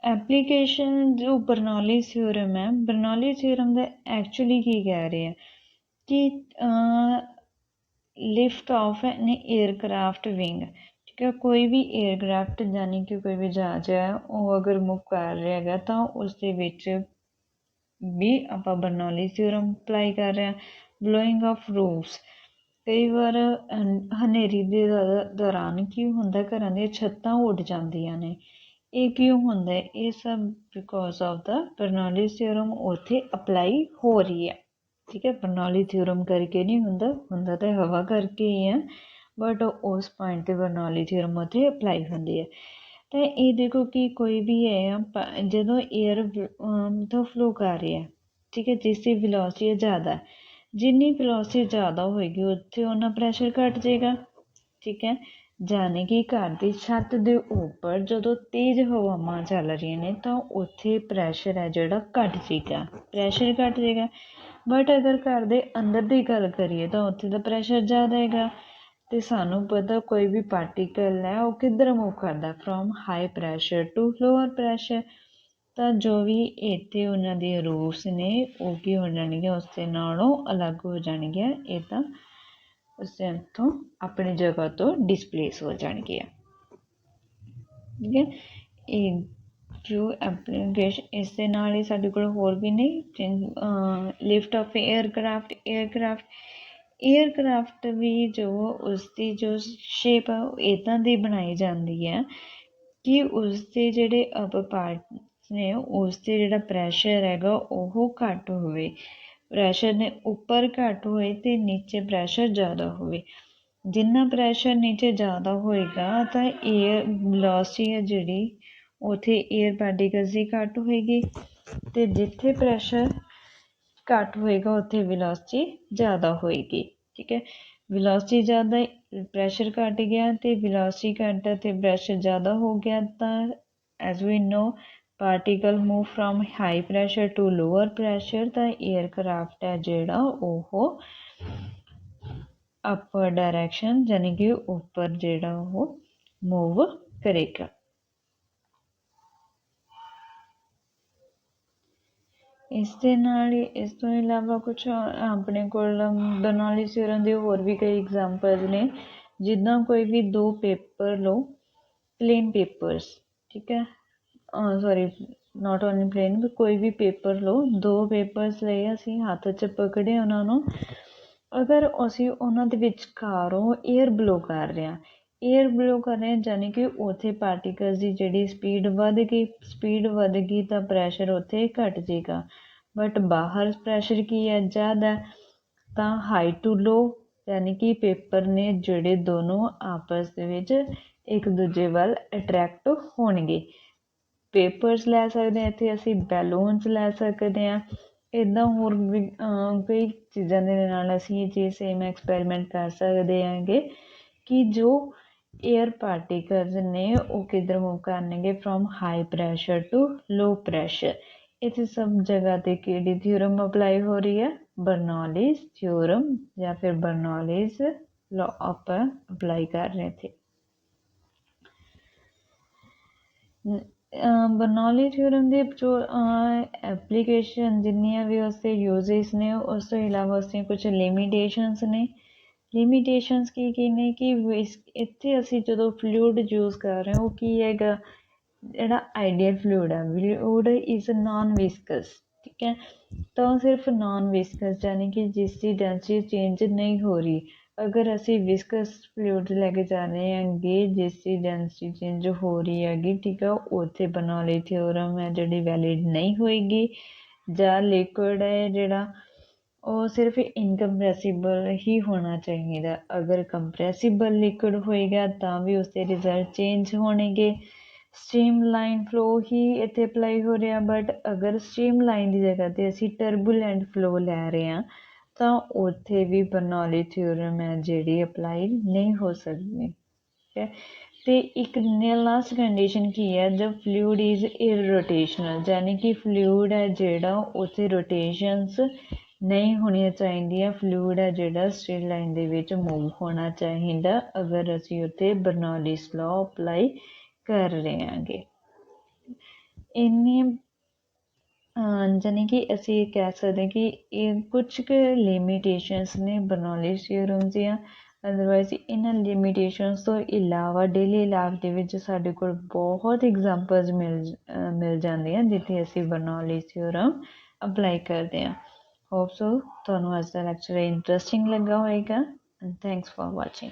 Application जो बर्नौली थ्योरम है बर्नौली थ्योरम का एक्चुअली की कह रहे हैं कि lift off an aircraft wing, ठीक है, कोई भी एयरक्राफ्ट यानी कि कोई भी जहाज है वो अगर मूव कर रहा है तो उसके विच भी आप बर्नौली थ्योरम अप्लाई कर रहे हैं। ब्लोइंग ऑफ रूफ्स कई बार हनेरी के दौरान की होंदा घरां दी छत्तां उड़ जांदियां ने, ਇਹ ਕਿਉਂ ਹੁੰਦਾ ਹੈ? ਇਹ ਸਭ ਬਿਕੋਜ਼ ਆਫ ਦਾ ਬਰਨੌਲੀਜ਼ ਥਿਊਰਮ ਉੱਥੇ ਅਪਲਾਈ ਹੋ ਰਹੀ ਹੈ। ਠੀਕ ਹੈ, ਬਰਨੌਲੀ ਥਿਊਰਮ ਕਰਕੇ ਨਹੀਂ ਹੁੰਦਾ ਤਾਂ ਹਵਾ ਕਰਕੇ ਹੀ ਹੈ, ਬਟ ਉਸ ਪੁਆਇੰਟ 'ਤੇ ਬਰਨੌਲੀ ਥਿਊਰਮ ਉੱਥੇ ਅਪਲਾਈ ਹੁੰਦੀ ਹੈ। ਤਾਂ ਇਹ ਦੇਖੋ ਕਿ ਕੋਈ ਵੀ ਹੈ ਜਦੋਂ ਏਅਰ ਤੋਂ ਫਲੋ ਕਰ ਰਿਹਾ, ਠੀਕ ਹੈ, ਜਿਸ ਦੀ ਵੈਲੋਸਿਟੀ ਜ਼ਿਆਦਾ, ਜਿੰਨੀ ਵੈਲੋਸਿਟੀ ਜ਼ਿਆਦਾ ਹੋਏਗੀ ਉੱਥੇ ਉਹਨਾਂ ਪ੍ਰੈਸ਼ਰ ਘੱਟ ਜਾਏਗਾ। ਠੀਕ ਹੈ, ਜਾਣੀ ਕਿ ਘਰ ਦੀ ਛੱਤ ਦੇ ਉੱਪਰ ਜਦੋਂ ਤੇਜ਼ ਹਵਾਵਾਂ ਚੱਲ ਰਹੀਆਂ ਨੇ ਤਾਂ ਉੱਥੇ ਪ੍ਰੈਸ਼ਰ ਹੈ ਜਿਹੜਾ ਘੱਟ ਜਾਏਗਾ, ਬਟ ਅਗਰ ਘਰ ਦੇ ਅੰਦਰ ਦੀ ਗੱਲ ਕਰੀਏ ਤਾਂ ਉੱਥੇ ਦਾ ਪ੍ਰੈਸ਼ਰ ਜ਼ਿਆਦਾ ਹੈਗਾ। ਅਤੇ ਸਾਨੂੰ ਪਤਾ ਕੋਈ ਵੀ ਪਾਰਟੀਕਲ ਹੈ ਉਹ ਕਿੱਧਰ ਮੂਵ ਕਰਦਾ, from high pressure to lower pressure. ਤਾਂ ਜੋ ਵੀ ਇੱਥੇ ਉਹਨਾਂ ਦੇ ਰੂਲਸ ਨੇ ਉਹ ਕੀ ਹੋ ਜਾਣਗੇ, ਉਸ ਦੇ ਨਾਲੋਂ ਅਲੱਗ ਹੋ ਜਾਣਗੇ। ਇਹ ਤਾਂ ਉਸ ਇੱਥੋਂ ਆਪਣੀ ਜਗ੍ਹਾ ਤੋਂ ਡਿਸਪਲੇਸ ਹੋ ਜਾਣਗੇ। ਠੀਕ ਹੈ, ਇਹ ਜੋ ਐਪਲੀਕੇਸ਼ਨ ਇਸ ਦੇ ਨਾਲ ਹੀ ਸਾਡੇ ਕੋਲ ਹੋਰ ਵੀ ਨੇ। ਲਿਫਟ ਆਫ ਏਅਰਕ੍ਰਾਫਟ ਵੀ ਜੋ ਉਸਦੀ ਜੋ ਸ਼ੇਪ ਆ ਉਹ ਇੱਦਾਂ ਦੀ ਬਣਾਈ ਜਾਂਦੀ ਹੈ ਕਿ ਉਸਦੇ ਜਿਹੜੇ ਅਪਰ ਪਾਰਟਸ ਨੇ ਉਸ 'ਤੇ ਜਿਹੜਾ ਪ੍ਰੈਸ਼ਰ ਹੈਗਾ ਉਹ ਘੱਟ ਹੋਵੇ, ਪ੍ਰੈਸ਼ਰ ਨੇ ਉੱਪਰ ਘੱਟ ਹੋਏ ਅਤੇ ਨੀਚੇ ਪ੍ਰੈਸ਼ਰ ਜ਼ਿਆਦਾ ਹੋਵੇ। ਜਿੰਨਾ ਪ੍ਰੈਸ਼ਰ ਨੀਚੇ ਜ਼ਿਆਦਾ ਹੋਏਗਾ ਤਾਂ ਏਅਰ ਵੈਲੋਸਿਟੀ ਹੈ ਜਿਹੜੀ ਉੱਥੇ ਏਅਰ ਪਾਰਟੀਕਲਸ ਦੀ ਘੱਟ ਹੋਏਗੀ, ਅਤੇ ਜਿੱਥੇ ਪ੍ਰੈਸ਼ਰ ਘੱਟ ਹੋਏਗਾ ਉੱਥੇ ਵੈਲੋਸਿਟੀ ਜ਼ਿਆਦਾ ਹੋਏਗੀ। ਠੀਕ ਹੈ, ਵੈਲੋਸਿਟੀ ਜ਼ਿਆਦਾ, ਪ੍ਰੈਸ਼ਰ ਘੱਟ ਗਿਆ, ਅਤੇ ਵੈਲੋਸਿਟੀ ਘੱਟ ਅਤੇ ਪ੍ਰੈਸ਼ਰ ਜ਼ਿਆਦਾ ਹੋ ਗਿਆ ਤਾਂ as we know particle move from high pressure to lower pressure. ਤਾਂ ਏਅਰਕ੍ਰਾਫਟ ਹੈ ਜਿਹੜਾ ਉਹ ਅਪਰ ਡਾਇਰੈਕਸ਼ਨ ਯਾਨੀ ਕਿ ਉੱਪਰ ਜਿਹੜਾ ਉਹ ਮੂਵ ਕਰੇਗਾ। ਇਸ ਦੇ ਨਾਲ ਹੀ ਇਸ ਤੋਂ ਇਲਾਵਾ ਕੁਛ ਆਪਣੇ ਕੋਲ ਬਰਨੌਲੀਜ਼ ਥਿਊਰਮ ਦੇ ਹੋਰ ਵੀ ਕਈ ਐਗਜ਼ਾਮਪਲਸ ਨੇ। ਜਿੱਦਾਂ ਕੋਈ ਵੀ ਦੋ ਪੇਪਰ ਲਓ, ਪਲੇਨ ਪੇਪਰਸ, ਠੀਕ ਹੈ, ਸੋਰੀ ਨਾਟ ਓਨਲੀ ਪਲੇਨ, ਕੋਈ ਵੀ ਪੇਪਰ ਲਓ, ਦੋ ਪੇਪਰਸ ਲਏ ਅਸੀਂ ਹੱਥ 'ਚ ਪਕੜੇ ਉਹਨਾਂ ਨੂੰ, ਅਗਰ ਅਸੀਂ ਉਹਨਾਂ ਦੇ ਵਿਚਕਾਰੋਂ ਏਅਰ ਬਲੋ ਕਰ ਰਹੇ ਹਾਂ ਯਾਨੀ ਕਿ ਉੱਥੇ ਪਾਰਟੀਕਲਸ ਦੀ ਜਿਹੜੀ ਸਪੀਡ ਵੱਧ ਗਈ ਤਾਂ ਪ੍ਰੈਸ਼ਰ ਉੱਥੇ ਘੱਟ ਜਾਏਗਾ, ਬਟ ਬਾਹਰ ਪ੍ਰੈਸ਼ਰ ਕੀ ਹੈ, ਜ਼ਿਆਦਾ, ਤਾਂ ਹਾਈ ਟੂ ਲੋ ਯਾਨੀ ਕਿ ਪੇਪਰ ਨੇ ਜਿਹੜੇ ਦੋਨੋਂ ਆਪਸ ਦੇ ਵਿੱਚ ਇੱਕ ਦੂਜੇ ਵੱਲ ਅਟਰੈਕਟ ਹੋਣਗੇ। ਪੇਪਰਸ ਲੈ ਸਕਦੇ ਹਾਂ, ਇੱਥੇ ਅਸੀਂ ਬੈਲੂਨਸ ਲੈ ਸਕਦੇ ਹਾਂ। ਇੱਦਾਂ ਹੋਰ ਵੀ ਕਈ ਚੀਜ਼ਾਂ ਦੇ ਨਾਲ ਅਸੀਂ ਇਹ ਚੀਜ਼ ਸੇਮ ਐਕਸਪੈਰੀਮੈਂਟ ਕਰ ਸਕਦੇ ਹੈਗੇ ਕਿ ਜੋ ਏਅਰ ਪਾਰਟੀਕਲਸ ਨੇ ਉਹ ਕਿੱਧਰ ਮੂਵ ਕਰਨਗੇ, from high pressure to low pressure. ਇੱਥੇ ਸਭ ਜਗ੍ਹਾ 'ਤੇ ਕਿਹੜੀ ਥਿਊਰਮ ਅਪਲਾਈ ਹੋ ਰਹੀ ਹੈ, ਬਰਨੌਲੀਜ਼ ਥਿਊਰਮ ਜਾਂ ਫਿਰ ਬਰਨੌਲੀਜ਼ ਲਾਅ ਆਪਾਂ ਅਪਲਾਈ ਕਰ ਰਹੇ ਇੱਥੇ। ਬਰਨੌਲੀ ਥਿਊਰਮ ਦੇ ਜੋ ਐਪਲੀਕੇਸ਼ਨ ਜਿੰਨੀਆਂ ਵੀ ਉਸਦੇ ਯੂਜ਼ਿਸ ਨੇ, ਉਸ ਤੋਂ ਇਲਾਵਾ ਉਸਦੀਆਂ ਕੁਛ ਲਿਮੀਟੇਸ਼ਨਸ ਨੇ। ਲਿਮੀਟੇਸ਼ਨਸ ਕੀ ਨੇ ਕਿ ਇੱਥੇ ਅਸੀਂ ਜਦੋਂ ਫਲੂਇਡ ਯੂਜ਼ ਕਰ ਰਹੇ ਹਾਂ ਉਹ ਕੀ ਹੈਗਾ, ਜਿਹੜਾ ਆਈਡੀਅਲ ਫਲੂਇਡ ਹੈ, ਫਲੂਇਡ ਇਜ਼ ਨਾਨ ਵਿਸਕਸ। ਠੀਕ ਹੈ, ਤਾਂ ਸਿਰਫ ਨਾਨ ਵਿਸਕਸ ਯਾਨੀ ਕਿ ਜਿਸ ਦੀ ਡੈਂਸਿਟੀ ਚੇਂਜ ਨਹੀਂ ਹੋ ਰਹੀ। ਅਗਰ ਅਸੀਂ ਵਿਸਕਸ ਫਲੂਇਡ ਲੈ ਕੇ ਜਾ ਰਹੇ ਹੈਗੇ ਜਿਸ ਦੀ ਡੈਂਸਿਟੀ ਚੇਂਜ ਹੋ ਰਹੀ ਹੈਗੀ, ਠੀਕ ਆ, ਉੱਥੇ ਬਰਨੌਲੀ ਥਿਊਰਮ ਹੈ ਜਿਹੜੀ ਵੈਲਿਡ ਨਹੀਂ ਹੋਏਗੀ। ਜਾਂ ਲਿਕੁਇਡ ਹੈ ਜਿਹੜਾ ਉਹ ਸਿਰਫ ਇਨਕੰਪਰੈਸੀਬਲ ਹੀ ਹੋਣਾ ਚਾਹੀਦਾ। ਅਗਰ ਕੰਪਰੈਸੀਬਲ ਲਿਕੁਇਡ ਹੋਏਗਾ ਤਾਂ ਵੀ ਉਸਦੇ ਰਿਜ਼ਲਟ ਚੇਂਜ ਹੋਣਗੇ। ਸਟ੍ਰੀਮ ਲਾਈਨ ਫਲੋ ਹੀ ਇੱਥੇ ਅਪਲਾਈ ਹੋ ਰਿਹਾ, ਬਟ ਅਗਰ ਸਟ੍ਰੀਮ ਲਾਈਨ ਦੀ ਜਗ੍ਹਾ 'ਤੇ ਅਸੀਂ ਟਰਬੂਲੈਂਟ ਫਲੋ ਲੈ ਰਹੇ ਹਾਂ ਤਾਂ ਉੱਥੇ ਵੀ ਬਰਨੌਲੀ ਥਿਊਰਮ ਹੈ ਜਿਹੜੀ ਅਪਲਾਈ ਨਹੀਂ ਹੋ ਸਕਦੀ। ਠੀਕ ਹੈ, ਅਤੇ ਇੱਕ ਲਾਸਟ ਕੰਡੀਸ਼ਨ ਕੀ ਹੈ, ਦ ਫਲੂਇਡ ਇਜ਼ ਇਰੋਟੇਸ਼ਨਲ ਯਾਨੀ ਕਿ ਫਲੂਇਡ ਹੈ ਜਿਹੜਾ ਉੱਥੇ ਰੋਟੇਸ਼ਨਸ ਨਹੀਂ ਹੋਣੀਆਂ ਚਾਹੀਦੀਆਂ। ਫਲੂਇਡ ਹੈ ਜਿਹੜਾ ਸਟ੍ਰੇਟ ਲਾਈਨ ਦੇ ਵਿੱਚ ਮੂਵ ਹੋਣਾ ਚਾਹੀਦਾ ਅਗਰ ਅਸੀਂ ਉੱਥੇ ਬਰਨੌਲੀਜ਼ ਲਾਅ ਅਪਲਾਈ ਕਰ ਰਹੇ ਹਾਂਗੇ। ਇੰਨੀ ਯਾਨੀ ਕਿ ਅਸੀਂ ਇਹ ਕਹਿ ਸਕਦੇ ਕਿ ਇਹ ਕੁਛ ਕੁ ਲਿਮੀਟੇਸ਼ਨਸ ਨੇ ਬਰਨੌਲੀਜ਼ ਥਿਊਰਮ ਦੀਆਂ। ਅਦਰਵਾਈਜ਼ ਇਹਨਾਂ ਲਿਮੀਟੇਸ਼ਨਸ ਤੋਂ ਇਲਾਵਾ ਡੇਲੀ ਲਾਈਫ ਦੇ ਵਿੱਚ ਸਾਡੇ ਕੋਲ ਬਹੁਤ ਐਗਜ਼ਾਮਪਲਸ ਮਿਲ ਜਾਂਦੀਆਂ ਜਿੱਥੇ ਅਸੀਂ ਬਰਨੌਲੀਜ਼ ਥਿਊਰਮ ਅਪਲਾਈ ਕਰਦੇ ਹਾਂ। ਹੋਪ ਸੋ ਤੁਹਾਨੂੰ ਅੱਜ ਦਾ ਲੈਕਚਰ ਇੰਟਰਸਟਿੰਗ ਲੱਗਾ ਹੋਏਗਾ। And thanks for watching.